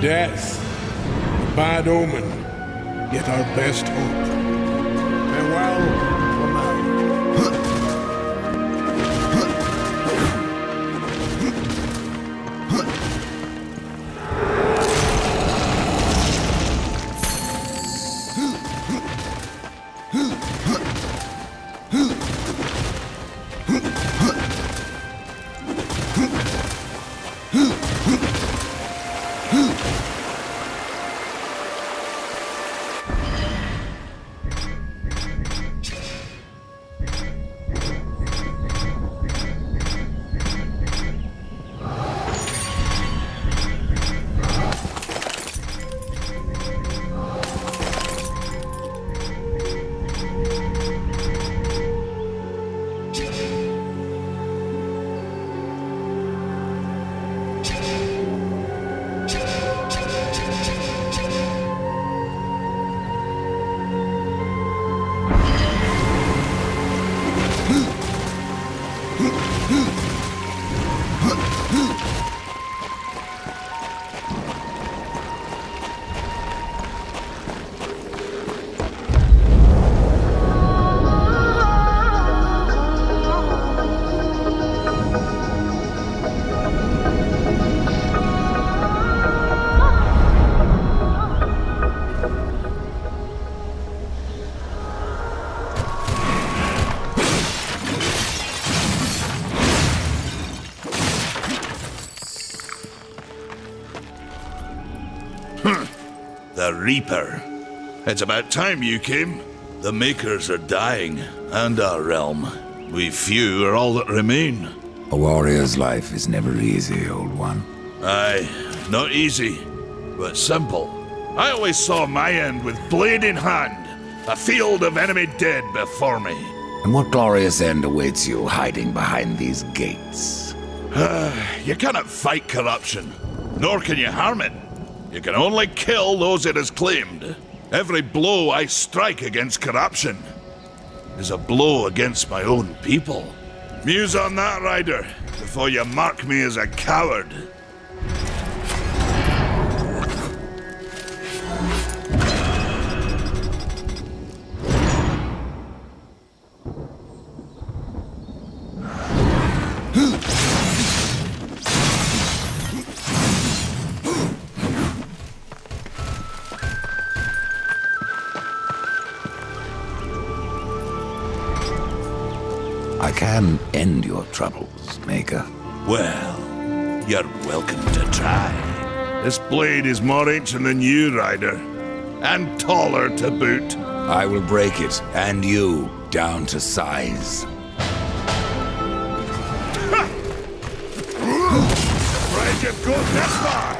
Death, a bad omen, yet our best hope. Farewell for now. The Reaper. It's about time you came. The Makers are dying, and our realm. We few are all that remain. A warrior's life is never easy, old one. Aye, not easy, but simple. I always saw my end with blade in hand, a field of enemy dead before me. And what glorious end awaits you hiding behind these gates? You cannot fight corruption, nor can you harm it. You can only kill those it has claimed. Every blow I strike against corruption is a blow against my own people. Muse on that, Rider, before you mark me as a coward. I can end your troubles, Maker. Well, you're welcome to try. This blade is more ancient than you, Rider, and taller to boot. I will break it, and you, down to size. Afraid you've gone this far!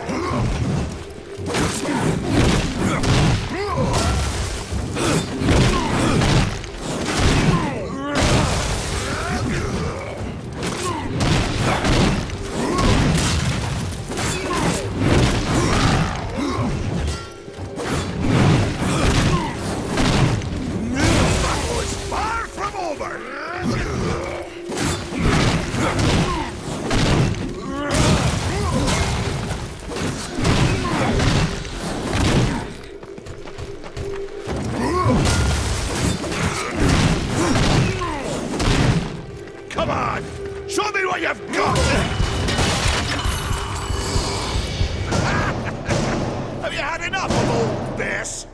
Come on! Show me what you've got! Have you had enough of old Bess?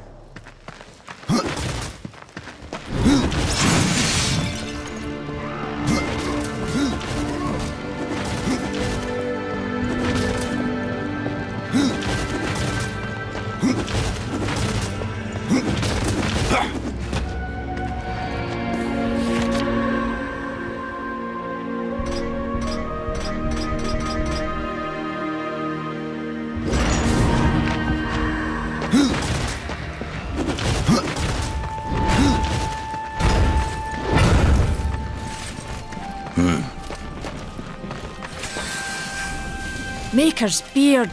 Maker's beard.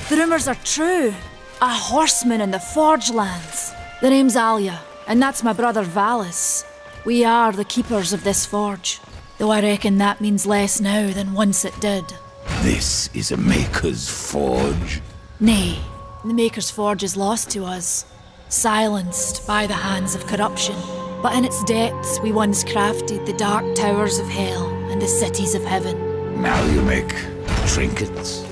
The rumors are true. A horseman in the Forge lands. The name's Alia, and that's my brother Valis. We are the keepers of this forge, though I reckon that means less now than once it did. This is a Maker's forge? Nay, The Maker's Forge is lost to us, silenced by the hands of corruption. But in its depths, we once crafted the dark towers of hell and the cities of heaven. Now you make trinkets?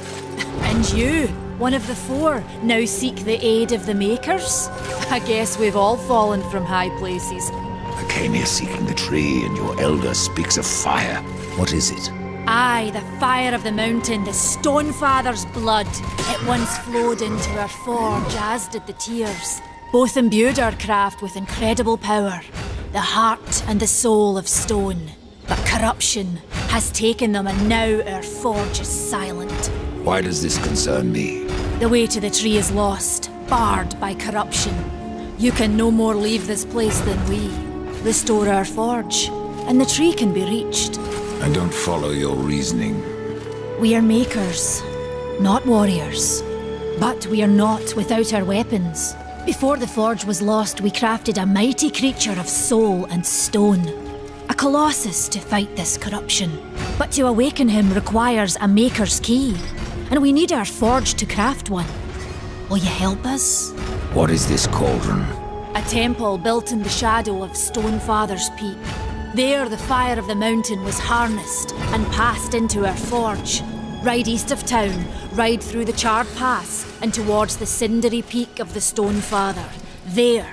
And you, one of the four, now seek the aid of the Makers? I guess we've all fallen from high places. I came here seeking the tree, and your elder speaks of fire. What is it? Aye, the fire of the mountain, the Stonefather's blood. It once flowed into our forge, as did the tears. Both imbued our craft with incredible power, the heart and the soul of stone. But corruption has taken them, and now our forge is silent. Why does this concern me? The way to the tree is lost, barred by corruption. You can no more leave this place than we. Restore our forge, and the tree can be reached. I don't follow your reasoning. We are makers, not warriors. But we are not without our weapons. Before the forge was lost, we crafted a mighty creature of soul and stone. A colossus to fight this corruption. But to awaken him requires a maker's key. And we need our forge to craft one. Will you help us? What is this cauldron? A temple built in the shadow of Stonefather's Peak. There the fire of the mountain was harnessed and passed into our forge. Ride east of town, ride through the charred pass and towards the cindery peak of the Stonefather. There,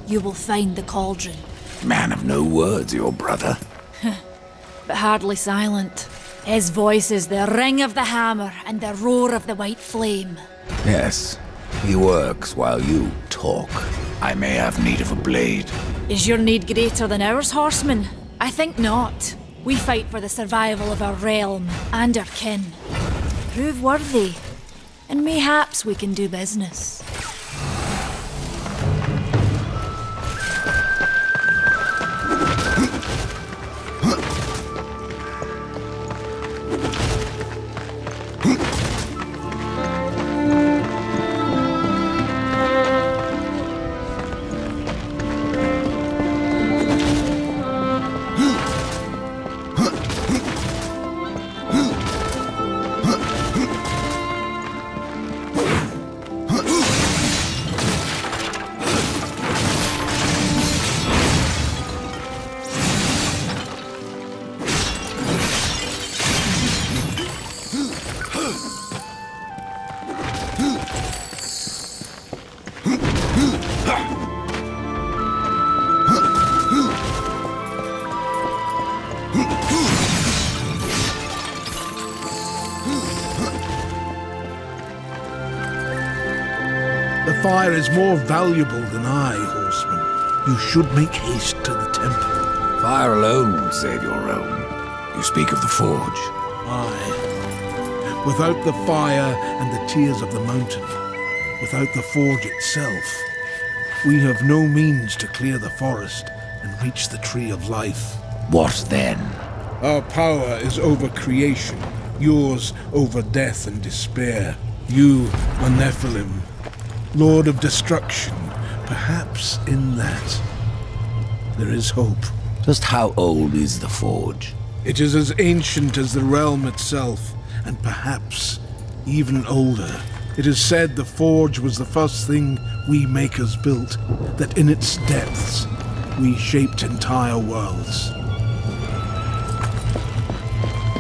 you will find the cauldron. Man of no words, your brother. But hardly silent. His voice is the ring of the hammer and the roar of the white flame. Yes, he works while you talk. I may have need of a blade. Is your need greater than ours, horseman? I think not. We fight for the survival of our realm and our kin. Prove worthy, and mayhaps we can do business. The fire is more valuable than I, horseman. You should make haste to the temple. Fire alone won't save your realm. You speak of the forge. Aye. Without the fire and the tears of the mountain, without the forge itself, we have no means to clear the forest and reach the tree of life. What then? Our power is over creation, yours over death and despair. You are Nephilim, Lord of Destruction. Perhaps in that there is hope. Just how old is the forge? It is as ancient as the realm itself, and perhaps even older. It is said the forge was the first thing we makers built, that in its depths we shaped entire worlds.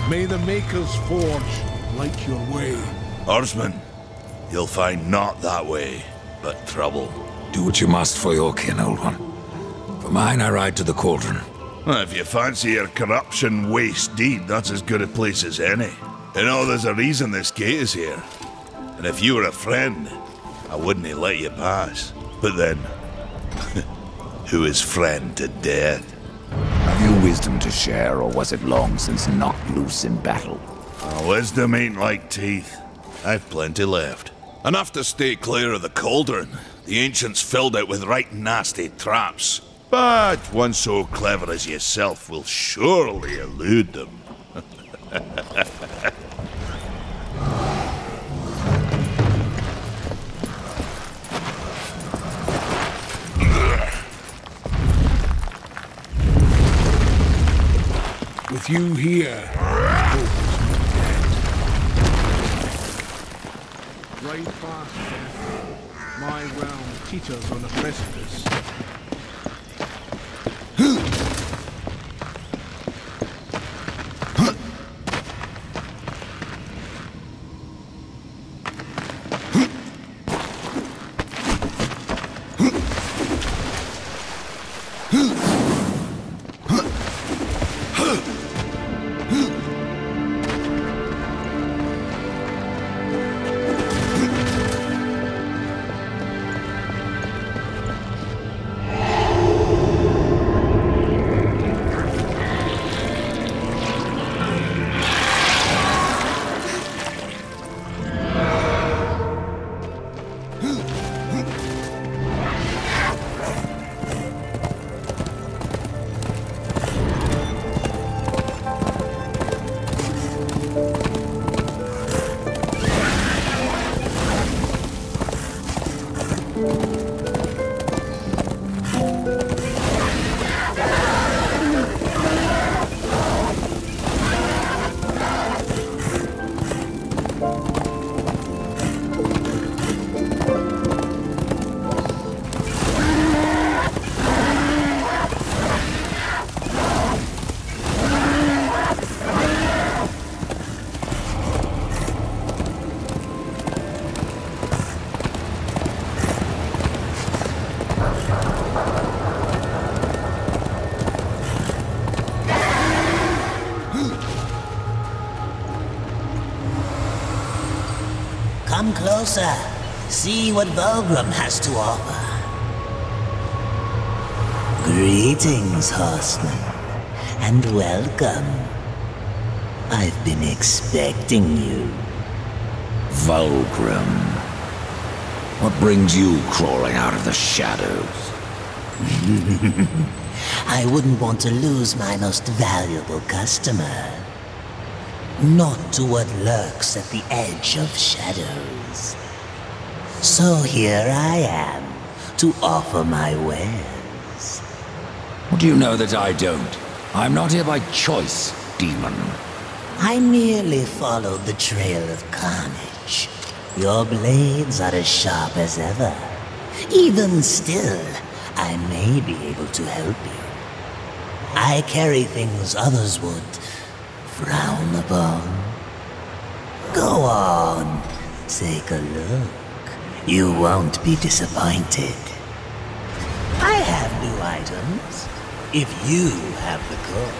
May the Maker's Forge light your way. Horseman, you'll find not that way, but trouble. Do what you must for your kin, old one. For mine, I ride to the cauldron. Well, if you fancy your corruption waste deed, that's as good a place as any. You know, there's a reason this gate is here. And if you were a friend, I wouldn't have let you pass. But then, who is friend to death? Have you wisdom to share, or was it long since knocked loose in battle? Wisdom ain't like teeth. I've plenty left. Enough to stay clear of the cauldron. The ancients filled it with right nasty traps. But one so clever as yourself will surely elude them. With you here, hope is not dead. Ride fast, Death. My realm teeters on a precipice. Come closer. See what Vulgrim has to offer. Greetings, horseman, and welcome. I've been expecting you. Vulgrim. What brings you crawling out of the shadows? I wouldn't want to lose my most valuable customer. Not to what lurks at the edge of shadows. So here I am, to offer my wares. What do you know that I don't? I'm not here by choice, demon. I merely followed the trail of carnage. Your blades are as sharp as ever. Even still, I may be able to help you. I carry things others would frown upon. Go on, take a look. You won't be disappointed. I have new items, if you have the gold.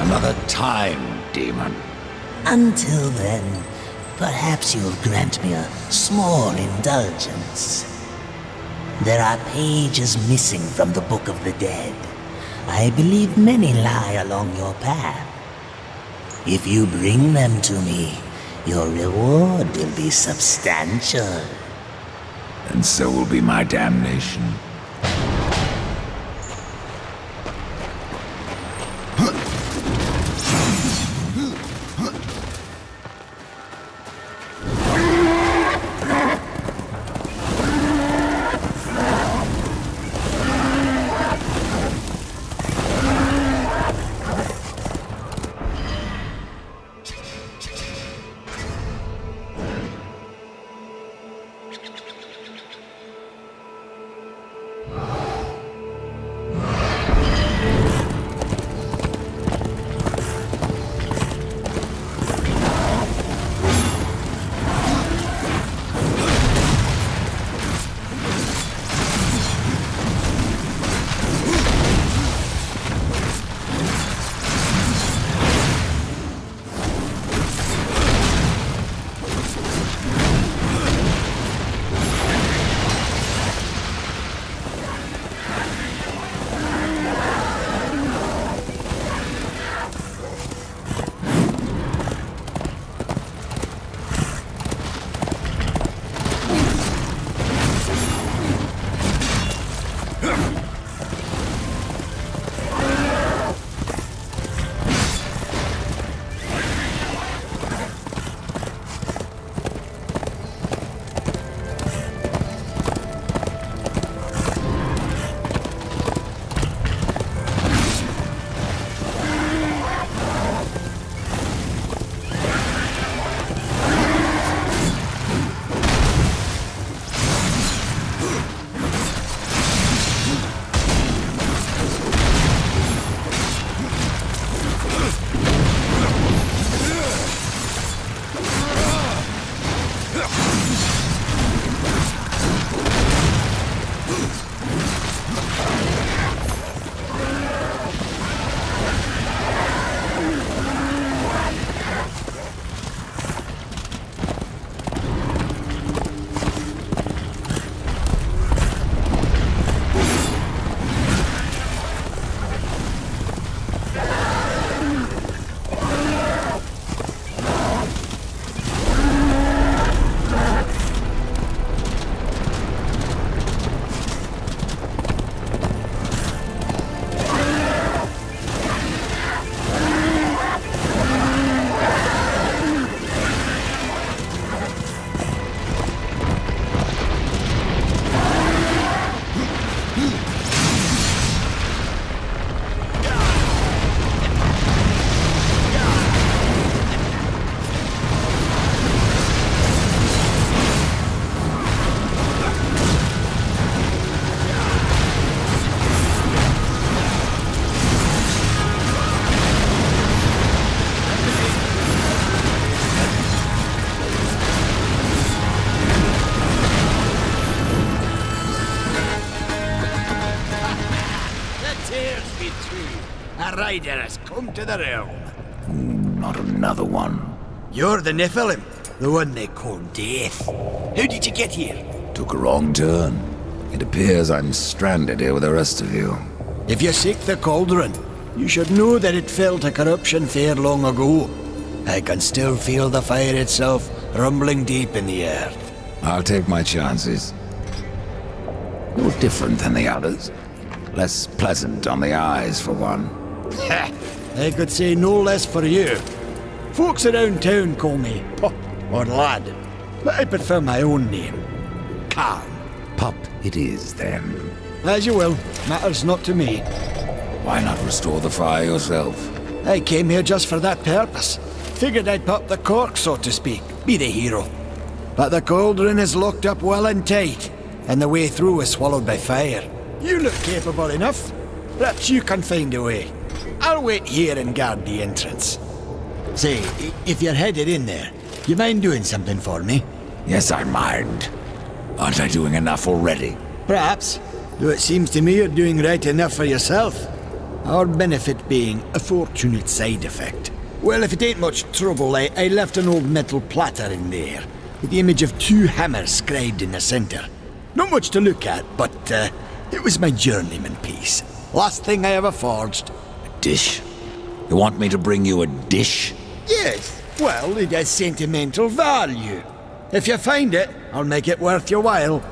Another time, demon. Until then, perhaps you'll grant me a small indulgence. There are pages missing from the Book of the Dead. I believe many lie along your path. If you bring them to me, your reward will be substantial. And so will be my damnation. tears be true. A rider has come to the realm. Not another one. You're the Nephilim, the one they call Death. How did you get here? Took a wrong turn. It appears I'm stranded here with the rest of you. If you seek the cauldron, you should know that it fell to corruption fair long ago. I can still feel the fire itself rumbling deep in the earth. I'll take my chances. No different than the others. Less pleasant on the eyes, for one. I could say no less for you. Folks around town call me Pup or Lad, but I prefer my own name. Carl. Pup it is, then. As you will. Matters not to me. Why not restore the fire yourself? I came here just for that purpose. Figured I'd pop the cork, so to speak. Be the hero. But the cauldron is locked up well and tight, and the way through is swallowed by fire. You look capable enough. Perhaps you can find a way. I'll wait here and guard the entrance. Say, if you're headed in there, you mind doing something for me? Yes, I mind. Aren't I doing enough already? Perhaps, though it seems to me you're doing right enough for yourself. Our benefit being a fortunate side effect. Well, if it ain't much trouble, I left an old metal platter in there, with the image of 2 hammers scribed in the center. Not much to look at, but it was my journeyman piece. Last thing I ever forged. A dish? You want me to bring you a dish? Yes, well, it has sentimental value. If you find it, I'll make it worth your while.